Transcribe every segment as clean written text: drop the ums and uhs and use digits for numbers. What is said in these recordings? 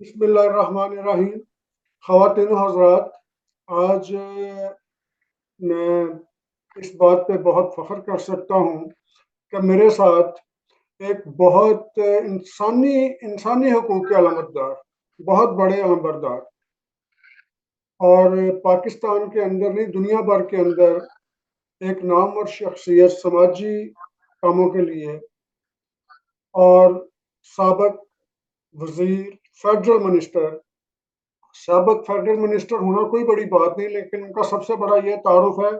बिस्मिल्लाहिर्रहमानिर्रहीम। ख़वातीन हज़रात, आज मैं इस बात पे बहुत फ़ख्र कर सकता हूँ कि मेरे साथ एक बहुत इंसानी इंसानी हकूक़ के अलमबरदार, बहुत बड़े अलमबरदार और पाकिस्तान के अंदर नहीं दुनिया भर के अंदर एक नामवर शख्सियत समाजी कामों के लिए और साबिक़ वज़ीर, फेडरल मिनिस्टर, साबिक़ फेडरल मिनिस्टर होना कोई बड़ी बात नहीं, लेकिन उनका सबसे बड़ा ये तारुफ है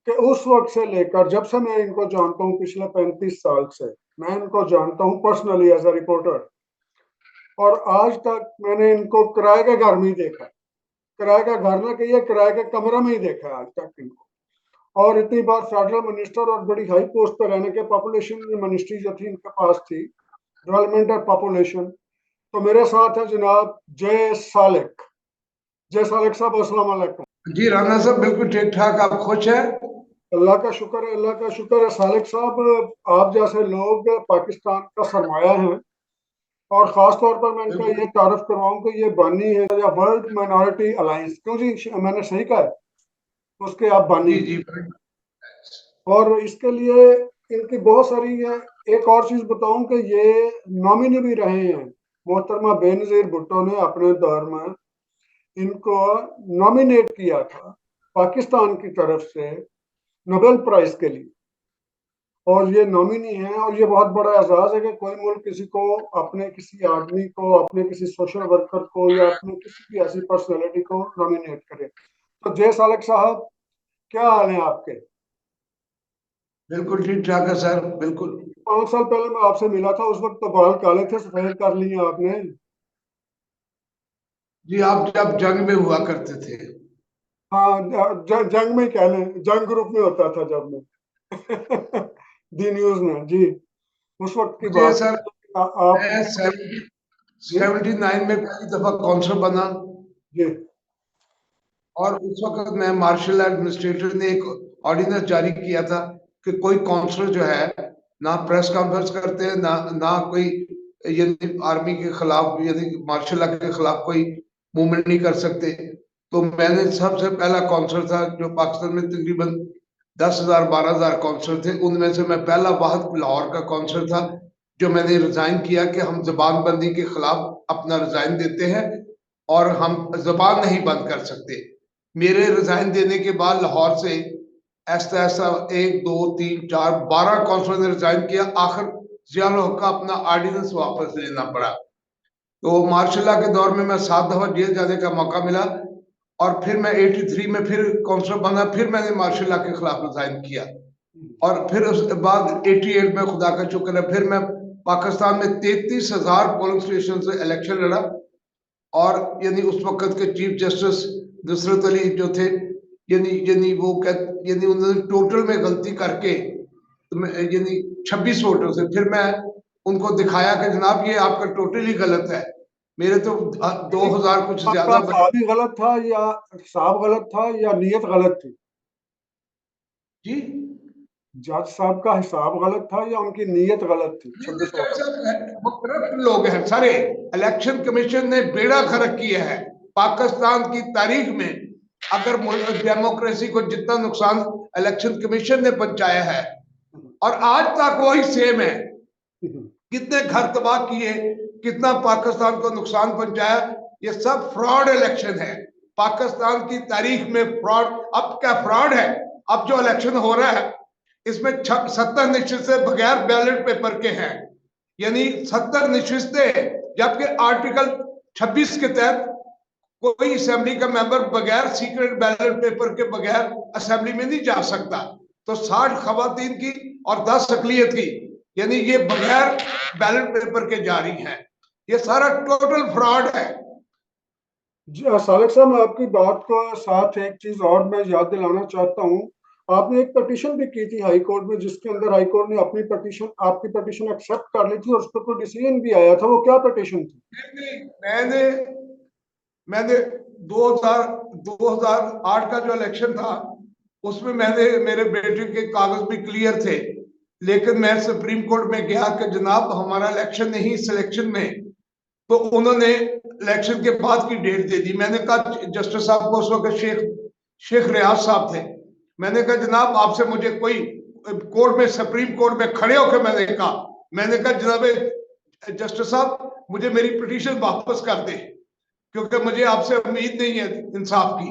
कि उस वक्त से लेकर जब से मैं इनको जानता हूँ, पिछले 35 साल से मैं इनको जानता हूँ पर्सनली एज अ रिपोर्टर, और आज तक मैंने इनको किराए के घर में ही देखा। किराए का घर ना कहिए, किराए के कमरे में ही देखा है आज तक इनको। और इतनी बार फेडरल मिनिस्टर और बड़ी हाई पोस्ट पर रहने के, पॉपुलेशन मिनिस्ट्री जो थी इनके पास थी, डेवलपमेंट और पॉपुलेशन। तो मेरे साथ है जनाब जय सालिक। जय सालिक साहब, अस्सलाम वालेकुम। जी राना साहब, बिल्कुल ठीक ठाक। आप खुश हैं? अल्लाह का शुक्र है, अल्लाह का शुक्र है। सालिक साहब, आप जैसे लोग पाकिस्तान का सरमाया हैं, और ख़ास तौर पर मैं इनका बिल्कुल। ये तारफ़ करवाऊँ कि ये बानी है या वर्ल्ड माइनॉरिटी अलायंस, क्यों जी, मैंने सही कहा है? उसके आप बानी जी हैं। जी। और इसके लिए इनकी बहुत सारी है। एक और चीज़ बताऊं कि ये नॉमिनी भी रहे हैं। मोहतरमा बेनज़ीर भुट्टो ने अपने दौर में इनको नॉमिनेट किया था पाकिस्तान की तरफ से नोबेल प्राइज़ के लिए, और ये नॉमिनी है। और ये बहुत बड़ा एजाज़ है कि कोई मुल्क किसी को, अपने किसी आदमी को, अपने किसी सोशल वर्कर को या अपने किसी भी ऐसी पर्सनैलिटी को नॉमिनेट करे। तो जय सालक साहब, क्या हाल है आपके? बिल्कुल ठीक ठाक है सर, बिल्कुल। 5 साल पहले मैं आपसे मिला था, उस वक्त तो बाल काले थे, सफेद कर लिए आपने। जी, आप जब जंग में हुआ करते थे। हाँ, जंग में ही कह लें, जंग ग्रुप में होता था जब मैं दी न्यूज में जी, उस वक्त की मुझे बात सर, है। आप मैं जी 79 में पहली दफा काउंसलर बना। जी और उस वक्त मैं मार्शल एडमिनिस्ट्रेटर ने एक ऑर्डिनेंस जारी किया था कि कोई काउंसलर जो है ना प्रेस कॉन्फ्रेंस करते हैं, ना ना कोई यानी आर्मी के खिलाफ यानी मार्शल लॉ के खिलाफ कोई मूवमेंट नहीं कर सकते। तो मैंने सबसे पहला काउंसलर था जो पाकिस्तान में तकरीबन 10,000 12,000 काउंसलर थे, उनमें से मैं पहला वाहद लाहौर का काउंसलर था जो मैंने रिजाइन किया कि हम जबानबंदी के खिलाफ अपना रिजाइन देते हैं और हम जबान नहीं बंद कर सकते। मेरे रिजाइन देने के बाद लाहौर से ऐसा ऐसा 1 2 3 4 12 काउंसलर ने रिजाइन किया। आखिर जियाउल हक का अपना ऑर्डिनेंस वापस लेना पड़ा। तो मार्शल लॉ के दौर में मैं 7 दफा जेल जाने का मौका मिला। और फिर मैं 83 में फिर काउंसलर बना, फिर मैंने मार्शल लॉ के खिलाफ रिजाइन किया। और फिर उसके बाद 88 में खुदा का शुक्र है फिर मैं पाकिस्तान में 33,000 पोलिंग स्टेशन से इलेक्शन लड़ा। और यानी उस वक्त के चीफ जस्टिस नुसरत अली जो थे, यानी यानी वो यानी उन्होंने टोटल में गलती करके यानी 26 वोटों से फिर मैं उनको दिखाया कि जनाब ये आपका टोटल ही गलत है। मेरे तो 2,000 कुछ आपका ज्यादा हिसाब ही गलत था, या हिसाब गलत था, या नीयत गलत थी? जी। जज साहब का हिसाब गलत था या उनकी नीयत गलत थी? नहीं, 26 वोटों में। वो करप्ट लोग हैं सारे। इलेक्शन कमीशन ने बेड़ा गर्क किया है पाकिस्तान की तारीख में। अगर डेमोक्रेसी को जितना नुकसान इलेक्शन कमीशन ने पहुंचाया है, और आज तक वही सेम है। कितने घर तबाह किए, कितना पाकिस्तान को नुकसान पहुंचाया। ये सब फ्रॉड इलेक्शन है। पाकिस्तान की तारीख में फ्रॉड। अब क्या फ्रॉड है? अब जो इलेक्शन हो रहा है इसमें 70 निश्चित बगैर बैलेट पेपर के हैं, यानी 70 निश्चितें। जबकि आर्टिकल 26 के तहत कोई असेंबली का मेंबर बगैर सीक्रेट बैलेट पेपर के बगैर असेंबली में नहीं जा सकता। तो 60 खवातीन की और 10 अकलियत की, यानी ये बगैर बैलेट पेपर के जारी हैं। ये सारा टोटल फ्रॉड है। जी सालिक साहब, मैं आपकी बात को साथ एक चीज और मैं याद दिलाना चाहता हूँ। आपने एक पटिशन भी की थी हाई कोर्ट में, जिसके अंदर हाई कोर्ट ने अपनी पटिशन, आपकी पटिशन एक्सेप्ट कर ली थी, और उस पर कोई डिसीजन भी आया था। वो क्या पटिशन थी? मैंने मैंने 2000 2008 का जो इलेक्शन था उसमें मैंने, मेरे बेटे के कागज भी क्लियर थे, लेकिन मैं सुप्रीम कोर्ट में गया कि जनाब हमारा इलेक्शन नहीं, सिलेक्शन में। तो उन्होंने इलेक्शन के बाद की डेट दे दी। मैंने कहा जस्टिस साहब को, उस वक्त शेख रियाज साहब थे, मैंने कहा जनाब आपसे मुझे कोई कोर्ट में, सुप्रीम कोर्ट में खड़े होकर मैंने कहा जनाब जस्टिस साहब मुझे मेरी पिटीशन वापस कर दे, क्योंकि मुझे आपसे उम्मीद नहीं है इंसाफ की।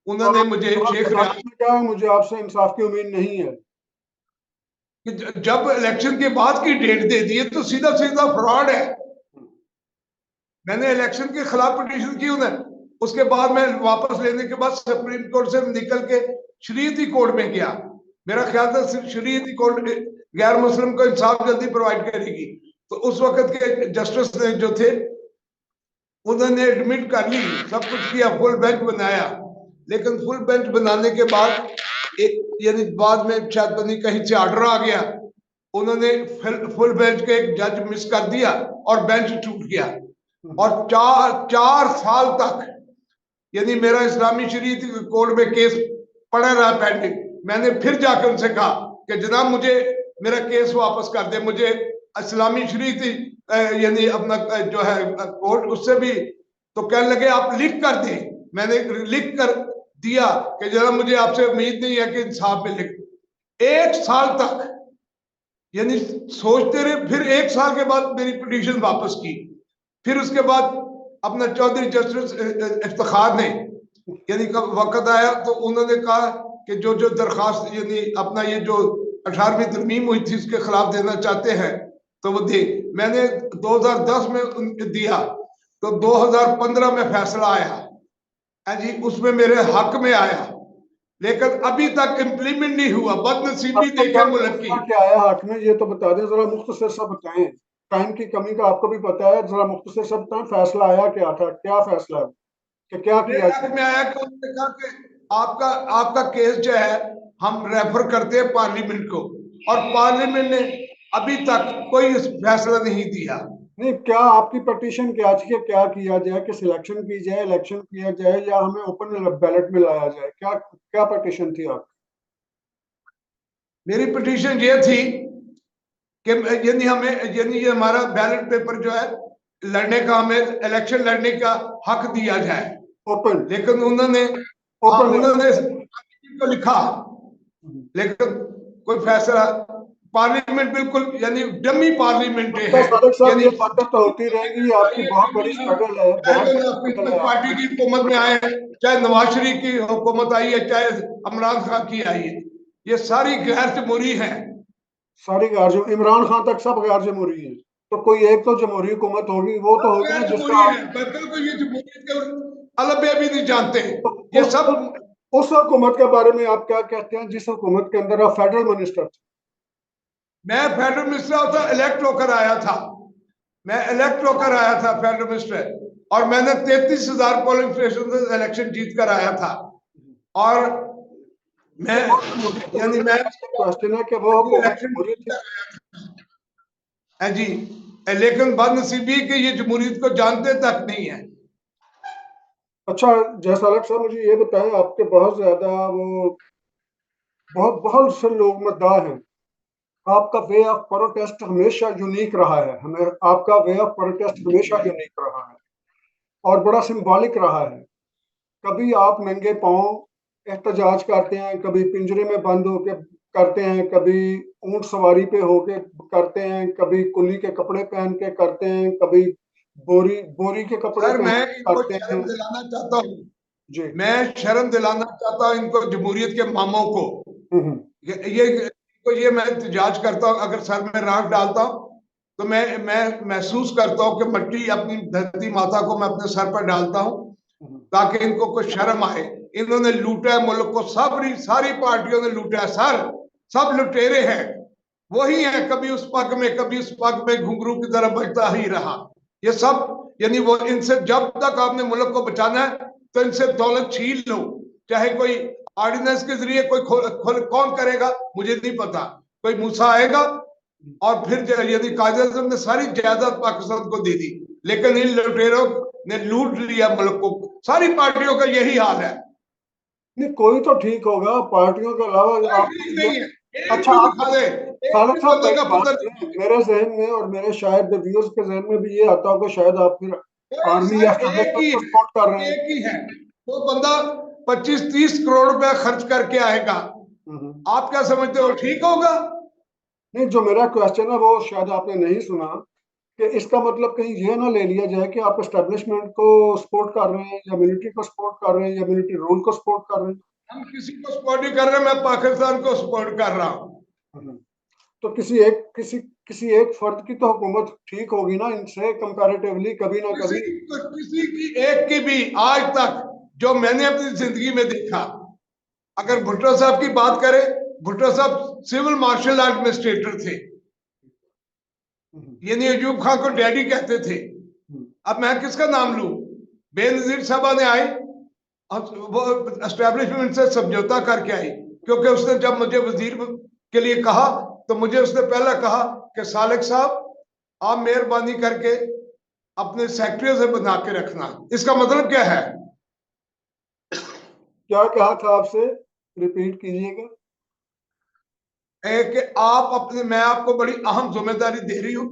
उन्होंने मुझे शेख रियाज ने कहा मुझे आपसे इंसाफ की उम्मीद नहीं है। जब इलेक्शन के बाद की डेट दे दी है तो सीधा सीधा फ्रॉड है। मैंने इलेक्शन के खिलाफ पिटीशन की उन्हें, उसके बाद मैं वापस लेने के बाद सुप्रीम कोर्ट से निकल के शरीयती कोर्ट में गया। मेरा ख्याल था शरीयती कोर्ट गैर मुस्लिम को इंसाफ जल्दी प्रोवाइड करेगी। तो उस वक्त के जस्टिस ने जो थे उन्होंने एडमिट कर ली, सब कुछ किया, फुल बेंच बनाया। लेकिन फुल बेंच बनाने के बाद यानी बाद में शायद नहीं कहीं से ऑर्डर आ गया, उन्होंने फुल बेंच के एक जज मिस कर दिया और बेंच टूट गया। और चार साल तक यानी मेरा इस्लामी शरीयत कोर्ट में केस पड़ा रहा पेंडिंग। मैंने फिर जाकर उनसे कहा कि जनाब मुझे मेरा केस वापस कर दे, मुझे इस्लामी शरीयत यानी अपना जो है कोर्ट उससे भी। तो कहने लगे आप लिख कर दें। मैंने लिख कर दिया कि जनाब मुझे आपसे उम्मीद नहीं है कि इंसाफ मिले। 1 साल तक यानी सोचते रहे। फिर 1 साल के बाद मेरी पिटीशन वापस की। फिर उसके बाद अपना चौधरी जस्टिस इफ्तिखार ने यानी कब वक्त आया तो उन्होंने कहा कि जो जो दरखास्त यानी अपना ये जो 18वीं तरमीम हुई थी उसके खिलाफ देना चाहते हैं तो वो दे। मैंने 2010 में दिया तो 2015 में फैसला आया जी, उसमें मेरे हक में आया, लेकिन अभी तक इम्प्लीमेंट नहीं हुआ। बदनसीबी देखे मुल्क की। क्या आया हक में, ये तो बता दें जरा, मुख्तसर सा बताएं। टाइम की कमी का आपको भी पता है, जरा मुख्तसर सा बताएं फैसला आया क्या था, क्या फैसला है कि क्या किया हक में आया कि उन्होंने कहा कि आपका केस जो है हम रेफर करते हैं पार्लियामेंट को, और पार्लियामेंट ने अभी तक कोई फैसला नहीं दिया। नहीं, क्या आपकी पटिशन क्या थी कि क्या किया जाए, कि सिलेक्शन की जाए, इलेक्शन किया जाए, या हमें ओपन बैलेट में लाया जाए? क्या क्या पटिशन थी आपकी? मेरी पिटीशन ये थी कि यानी हमें यानी ये हमारा बैलेट पेपर जो है लड़ने का, हमें इलेक्शन लड़ने का हक दिया जाए। ओपन लेकिन उन्होंने को लिखा, लेकिन कोई फैसला, पार्लियामेंट बिल्कुल यानी डमी पार्लियामेंट है। सादिक साहब, यानी ये बातें तो होती रहेंगी, आपकी बहुत बड़ी स्ट्रगल है, बहुत पीपल्स पार्टी की हुकूमत में आए, चाहे नवाज शरीफ की हुकूमत आई है, चाहे इमरान खान की आई है, ये सारी गैर जमहूरी है। सारी गैर, इमरान खान तक सब गैर जमहूरी है। तो कोई एक तो जमहूरी हुकूमत होगी, वो तो होगी ना जिसका बिल्कुल ये जमहूरियत के अलबे भी नहीं जानते ये उस, सब। उस हुकूमत के बारे में आप क्या कहते हैं जिस हुकूमत के अंदर आप फेडरल मिनिस्टर थे? मैं फेडरल मिनिस्टर होता इलेक्ट होकर आया था, मैं इलेक्ट होकर आया था फेडरल मिनिस्टर, और मैंने 33,000 पोलिंग स्टेशन से इलेक्शन जीत कर आया था। और मैं यानी मैं क्वेश्चन है कि वो हुकूमत जमहूरी थी। है जी, लेकिन बदनसीबी के ये जमहूरियत को जानते तक नहीं है। अच्छा जयसालक साहब, मुझे ये बताएं, आपके बहुत ज्यादा वो बहुत बहुत से लोग मद्दाह हैं, आपका वे ऑफ प्रोटेस्ट हमेशा यूनिक रहा है, हमें आपका वे ऑफ प्रोटेस्ट हमेशा यूनिक रहा है और बड़ा सिंबॉलिक रहा है। कभी आप नंगे पांव एहतजाज करते हैं, कभी पिंजरे में बंद होके करते हैं, कभी ऊंट सवारी पे होके करते हैं, कभी कुली के कपड़े पहन के करते हैं, कभी बोरी बोरी के कपड़े सर पहन मैं के इनको करते शर्म हैं। दिलाना चाहता हूँ, जी। मैं शर्म दिलाना चाहता हूँ इनको, जमहूरियत के मामों को। हम्म। ये मैं एहतजाज करता हूँ, अगर सर में राख डालता हूँ तो मैं महसूस करता हूँ कि मट्टी अपनी धरती माता को मैं अपने सर पर डालता हूँ ताकि इनको कुछ शर्म आए। इन्होंने लूटा है मुल्क को, सारी पार्टियों ने लूटा है सर, सब लुटेरे हैं। वही है, कभी उस पग में कभी उस पग में घुंघरू की तरह बजता ही रहा। ये सब यानी वो, इनसे जब तक आपने मुल्क को बचाना है तो इनसे दौलत छीन लो, चाहे कोई ऑर्डिनेंस के जरिए कोई कौन करेगा मुझे नहीं पता, कोई मूसा आएगा और फिर यदि कायदे ने सारी जायदाद पाकिस्तान को दे दी, लेकिन इन लुटेरों ने लूट लिया मुल्क को। सारी पार्टियों का यही हाल है। नहीं, कोई तो ठीक होगा पार्टियों के अलावा। आप ठीक नहीं है, अच्छा, दिखा दे सालक किस साहब बंदे का पहली बात पुत्र है, मेरे जहन में और मेरे शायद व्यूअर्स के जहन में भी ये आता होगा शायद आप फिर नहीं आर्मी या सर, एक एस्टेब्लिशमेंट ही को है, सपोर्ट कर रहे हैं। एक ही है। वो बंदा 25-30 करोड़ रुपया खर्च करके आएगा, हम्म। आप क्या समझते हो ठीक होगा? नहीं, जो मेरा क्वेश्चन है वो शायद आपने नहीं सुना, कि इसका मतलब कहीं ये ना ले लिया जाए कि आप एस्टेब्लिशमेंट को सपोर्ट कर रहे हैं या मिलिट्री को सपोर्ट कर रहे हैं या मिलिट्री रूल को सपोर्ट कर रहे हम किसी को सपोर्ट नहीं कर रहे, मैं पाकिस्तान को सपोर्ट कर रहा हूँ। हैं। तो किसी एक फर्द की तो हुकूमत ठीक होगी ना इनसे कंपैरेटिवली, कभी ना किसी कभी। किसी की एक की भी आज तक जो मैंने अपनी जिंदगी में देखा, अगर भुट्टो साहब की बात करें, भुट्टो साहब सिविल मार्शल एडमिनिस्ट्रेटर थे, यानी अयूब खान को डैडी कहते थे। अब मैं किसका नाम लूं? बेनजीर साहबा ने आई, वो एस्टेब्लिशमेंट से समझौता करके आई, क्योंकि उसने जब मुझे वजीर के लिए कहा तो मुझे उसने पहले कहा कि सालिक साहब आप मेहरबानी करके अपने सेक्रेटरी से बना के रखना। इसका मतलब क्या है? क्या कहा था आपसे, रिपीट कीजिएगा। कि आप अपने, मैं आपको बड़ी अहम जिम्मेदारी दे रही हूं,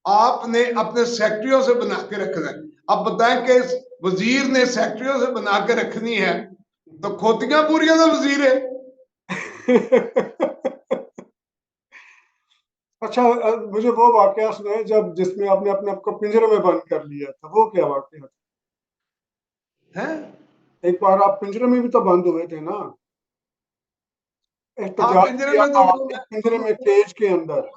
आपने अपने सेक्रेटरियों से बना के रखना है। अब बताएं कि वजीर ने सेक्रेटरियों से बना के रखनी है तो खोतियां पूरियां का वजीर है। अच्छा, मुझे वो वाकया सुनाए जब जिसमें आपने अपने आप को पिंजरे में बंद कर लिया था, वो क्या वाकया था? हैं? एक बार आप पिंजरे में भी तो बंद हुए थे ना, हाँ, एहतजाज पिंजरे किया में था तो आपने पिंजरे में, केज के अंदर।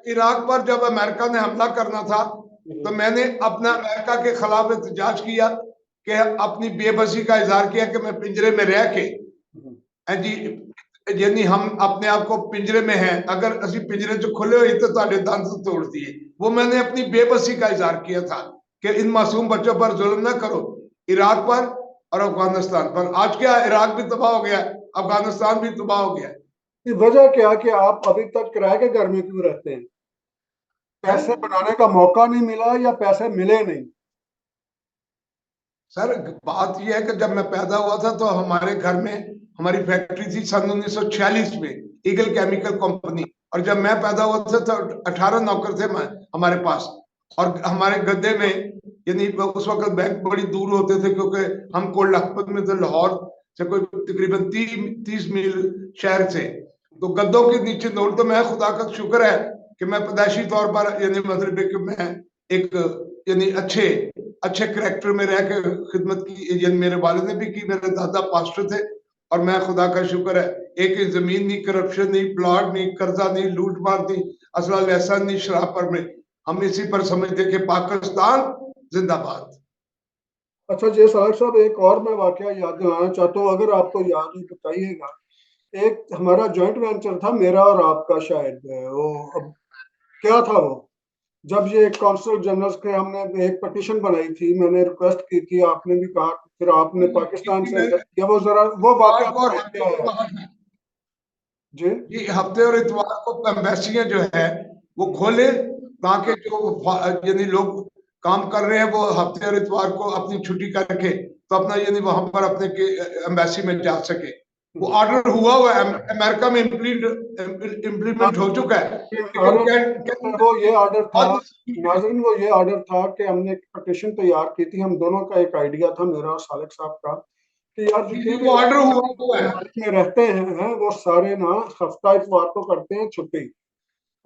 इराक पर जब अमेरिका ने हमला करना था तो मैंने अपना अमेरिका के खिलाफ एहतजाज किया, कि अपनी बेबसी का इजहार किया कि मैं पिंजरे में रह के जी, यानी हम अपने आप को पिंजरे में हैं, अगर असि पिंजरे च खुले हुए तो ताड़े दंद तोड़ दिए। वो मैंने अपनी बेबसी का इजहार किया था कि इन मासूम बच्चों पर जुल्म ना करो, इराक पर और अफगानिस्तान पर। आज क्या, इराक भी तबाह हो गया, अफगानिस्तान भी तबाह हो गया ये वजह क्या कि आप अभी तक किराए के घर में क्यों रहते हैं? है। पैसे बनाने का मौका नहीं मिला या पैसे मिले नहीं? सर बात यह है कि जब मैं पैदा हुआ था तो हमारे घर में हमारी फैक्ट्री थी सन 1946 में, ईगल केमिकल कंपनी। और जब मैं पैदा हुआ था तो 18 नौकर थे हमारे पास। और हमारे गद्दे में, यानी उस वक्त बैंक बड़ी दूर होते थे, क्योंकि हम कोट लखपत में थे, लाहौर से कोई तकरीबन 30 मील शहर से। तो गद्दों के नीचे नोट, तो मैं खुदा का शुक्र है कि मैं पैदाइशी तौर पर, यानी मतलब कि मैं एक, यानी अच्छे अच्छे करेक्टर में रह के खिदमत की, यानी मेरे वालिद ने भी की, मेरे दादा पास्टर थे। और मैं खुदा का शुक्र है, एक जमीन नहीं, करप्शन नहीं, प्लॉट नहीं, कर्जा नहीं, लूट मार नहीं, असला लहसन नहीं, शराब पर नहीं। हम इसी पर समझते कि पाकिस्तान जिंदाबाद। अच्छा जी साहब साहब, एक और मैं वाकया याद दिलाना चाहता हूँ, अगर आपको याद है बताइएगा। एक हमारा जॉइंट वेंचर था, मेरा और आपका शायद, वो अब क्या था वो, जब ये कौंसल जनरल्स के हमने एक पटिशन बनाई थी, मैंने रिक्वेस्ट की थी, आपने भी कहा, फिर आपने पाकिस्तान से अंदर किया, वो जरा वो वाकया और बताइए क्या है जी। ये हफ्ते और इतवार को एम्बेसियां जो है वो खोले, ताकि जो यानी लोग काम कर रहे हैं वो हफ्ते और इतवार को अपनी छुट्टी करके तो अपना, यानी वहां पर अपने एम्बेसी में जा सके। वो ऑर्डर हुआ है, अमेरिका में इम्प्लीमेंट हो चुका है, ऑर्डर, लेकिन वो ये ऑर्डर था, आज नाज़रीन वो ये ऑर्डर था कि हमने एक पटिशन तैयार की थी, हम दोनों का एक आइडिया था, मेरा और सालिक साहब का, कि यार जितने भी वो ऑर्डर हुआ हुआ है। ममालिक में रहते हैं वो सारे ना हफ्ता इतवार को करते हैं छुट्टी,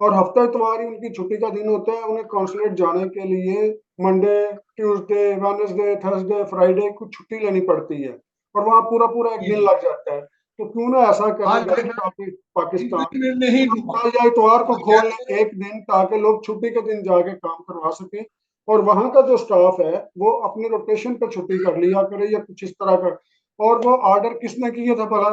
और हफ्ता इतवार ही उनकी छुट्टी का दिन होता है, उन्हें कॉन्सुलेट जाने के लिए Monday, Tuesday, Wednesday, Thursday, Friday कुछ छुट्टी लेनी पड़ती है, और वहाँ पूरा पूरा एक जी दिन जी। लग जाता है। तो क्यों ना ऐसा करें हाँ, जैसे पाकिस्तान, इंप्लीमेंट नहीं हुआ। हफ्ता या इतवार को खोल लें एक दिन, ताकि लोग छुट्टी के दिन जाके काम करवा सकें, और वहाँ का जो स्टाफ है वो अपने रोटेशन पे छुट्टी कर लिया करे या कुछ इस तरह का। और वो ऑर्डर किसने किए थे भला,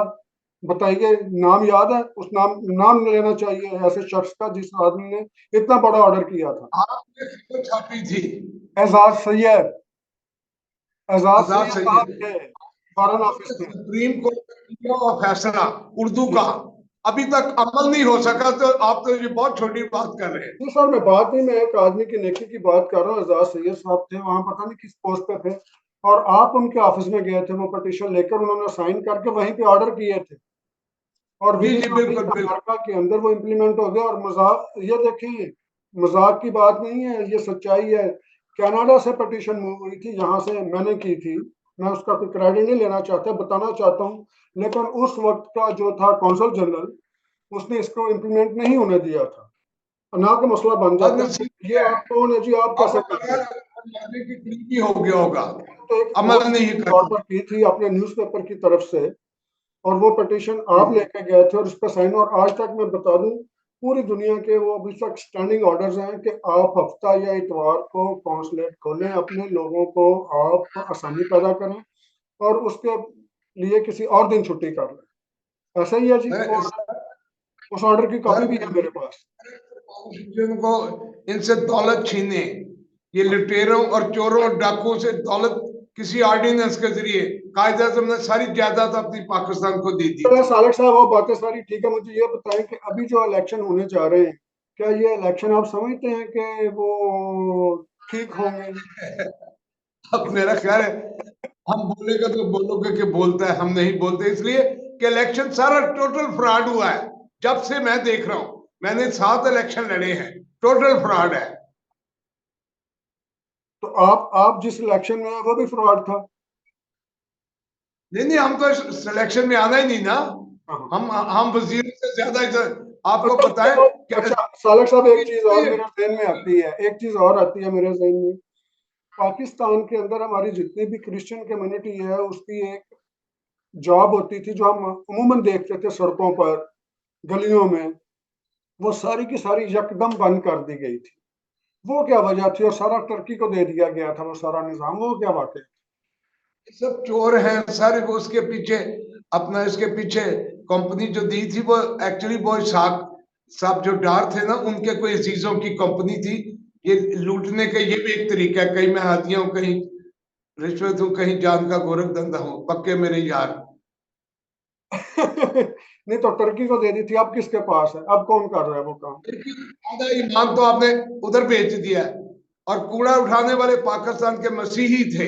बताइए, नाम याद है? उस नाम लेना चाहिए ऐसे शख्स का जिस आदमी ने इतना बड़ा ऑर्डर किया था। आपने खबर छापी थी। एजाज सैयद, एजाज आजाद सैयद साहब सैयद। थे फॉरेन ऑफिस में सुप्रीम कोर्ट का किया हुआ फैसला उर्दू जी। का अभी तक अमल नहीं हो सका, तो आप तो ये बहुत छोटी बात कर रहे हैं। जी सर, मैं बात नहीं, मैं एक आदमी की नेकी की बात कर रहा हूँ, एजाज सैयद साहब थे वहाँ, पता नहीं किस पोस्ट पे थे, और आप उनके ऑफिस में गए थे वो पटिशन लेकर, उन्होंने साइन करके वहीं पे ऑर्डर किए थे। और जी विदिन जी बिल्कुल बिल्कुल। अमेरिका के अंदर वो इम्प्लीमेंट हो गया। और मजाक, ये देखिए मजाक की बात नहीं है, ये सच्चाई है। कनाडा से पटिशन मूव हुई थी, यहाँ से मैंने की थी। मैं उसका कोई क्रेडिट नहीं लेना चाहता, बताना चाहता हूँ। लेकिन उस वक्त का जो था कौंसल जनरल, उसने इसको इम्प्लीमेंट नहीं होने दिया था। ना का मसला बन जाता है, बदनसीबी ये है। आप कौन है जी, आप अब कैसे कर रहे अगर हैं? मरने की टीवी हो गया होगा, तो एक अमल बहुत नहीं तौर करना। पर की थी अपने न्यूज़पेपर की तरफ से, और वो पिटीशन आप हम्म। लेके गए थे और उस पर साइन। और आज तक मैं बता दूं, पूरी दुनिया के वो अभी तक स्टैंडिंग ऑर्डर्स हैं कि आप हफ्ता या इतवार को कॉन्सुलेट खोलें, अपने लोगों को आप आसानी पैदा करें और उसके लिए किसी और दिन छुट्टी कर लें। ऐसा ही है जी। सर और उस ऑर्डर की कॉपी सर, भी है मेरे पास। को इनसे दौलत छीने, ये लुटेरों और चोरों और डाकुओं से दौलत किसी ऑर्डिनेंस के जरिए कायदे आज़म ने सारी जायदाद अपनी पाकिस्तान को दे दी तो थी। सालेक साहब, वो बातें सारी ठीक है, मुझे ये बताएं कि अभी जो इलेक्शन होने जा रहे हैं, क्या ये इलेक्शन आप समझते हैं कि वो ठीक होंगे? अब मेरा ख्याल है हम बोलेगा तो बोलोगे कि बोलता है, हम नहीं बोलते इसलिए कि इलेक्शन सारा टोटल फ्रॉड हुआ है। जब से मैं देख रहा हूं, मैंने 7 इलेक्शन लड़े हैं, टोटल फ्रॉड है। तो आप जिस इलेक्शन में हैं, वो भी फ्रॉड था। नहीं नहीं, हम तो सिलेक्शन में आना ही नहीं ना। हाँ। हम वजीर से ज्यादा तो आपको तब पता है कि अच्छा सालक साहब, एक चीज और मेरे जहन में आती है, एक चीज और आती है मेरे जहन में। पाकिस्तान के अंदर हमारी जितनी भी क्रिश्चियन कम्युनिटी है, उसकी एक जॉब होती थी जो हम अमूमन देखते थे सड़कों पर, गलियों में, वो सारी की सारी यकदम बंद कर दी गई थी। वो क्या वजह थी? और सारा टर्की को दे दिया गया था वो सारा निजाम, वो क्या वाकई? सब चोर हैं सारे। वो उसके पीछे अपना, इसके पीछे कंपनी जो दी थी वो एक्चुअली वो साहब साहब जो डार थे ना, उनके कोई अजीजों की कंपनी थी। ये लूटने का ये भी एक तरीका है, कहीं मैं हादिया हूँ, कहीं रिश्वत हूँ, कहीं जान का गोरख धंधा हूँ, पक्के मेरे यार। नहीं तो टर्की को दे दी थी, अब किसके पास है? अब कौन कर रहा है वो काम? आधा ईमान तो आपने उधर बेच दिया है। और कूड़ा उठाने वाले पाकिस्तान के मसीही थे,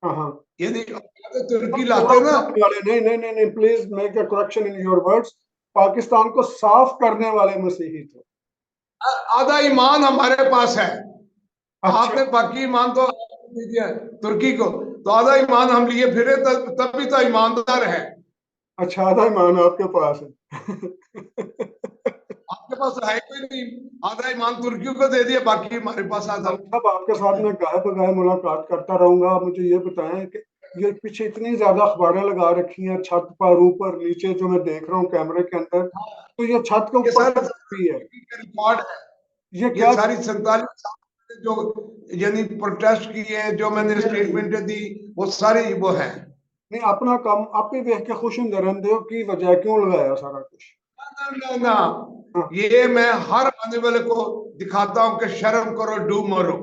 हाँ हाँ। यदि तुर्की कूड़ा लाते ना। उठाने वाले नहीं, नहीं नहीं नहीं, please make a correction in your words. Pakistan को साफ करने वाले मसीही थे। आधा ईमान हमारे पास है। अच्छा। आपने बाकी ईमान तो दे दिया तुर्की को, तो आधा ईमान हम लिए फिरे, तब भी तो ईमानदार है। अच्छा, आधा ईमान आपके पास है। आपके पास है कोई नहीं। आधा ईमान तुर्की को दे दिया, बाकी हमारे पास आधा। अब आपके साथ मैं गाहे बगाहे मुलाकात करता रहूंगा। आप मुझे ये बताएं कि ये पीछे इतनी ज्यादा अखबारें लगा रखी हैं छत पर, ऊपर नीचे, जो मैं देख रहा हूँ कैमरे के अंदर, तो ये छत के ये ऊपर सारा भी है? रिकॉर्ड है। ये ये क्या? सारी 47 साल जो यानी प्रोटेस्ट किए, जो मैंने स्टेटमेंट दी, वो सारी वो है। नहीं, अपना काम आप ही देख के खुश होंगे रहते हो की वजह क्यों लगाया सारा कुछ? ना ना ना, हाँ। ये मैं हर आने वाले को दिखाता हूं कि शर्म करो, डूब मरो।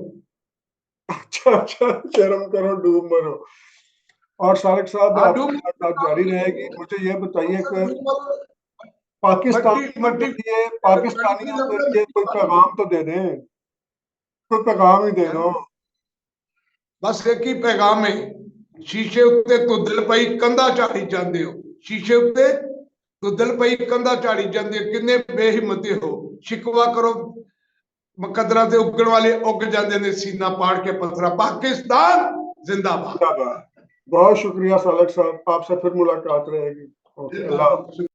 अच्छा अच्छा, शर्म करो डूब मरो। और सारिक साहब, हाँ आपकी डूब मुलाकात जारी रहेगी। मुझे ये बताइए कि डूब मरो। मट्टी पाकिस्तानियों के मट्टी लिए, पानी की पाकिस्तानियों के लगता लिए कोई है। पैगाम तो दे दें, कोई पैगाम ही दे दो। बस एक ही पैगाम है, शीशे उत्ते तो दिल पई कंधा झाड़ी जाते हो। शीशे उत्ते तो दिल पई कंधा झाड़ी जाते हो, किन्ने बेहिम्मते हो। शिकवा करो मुकदरा ते उगण वाले उग जाते ने, सीना पाड़ के पत्थरा। पाकिस्तान जिंदाबाद। जिंदाबाद। बहुत शुक्रिया सालक साहब, आपसे फिर मुलाकात रहेगी। ओके, अल्लाह हाफ़िज़।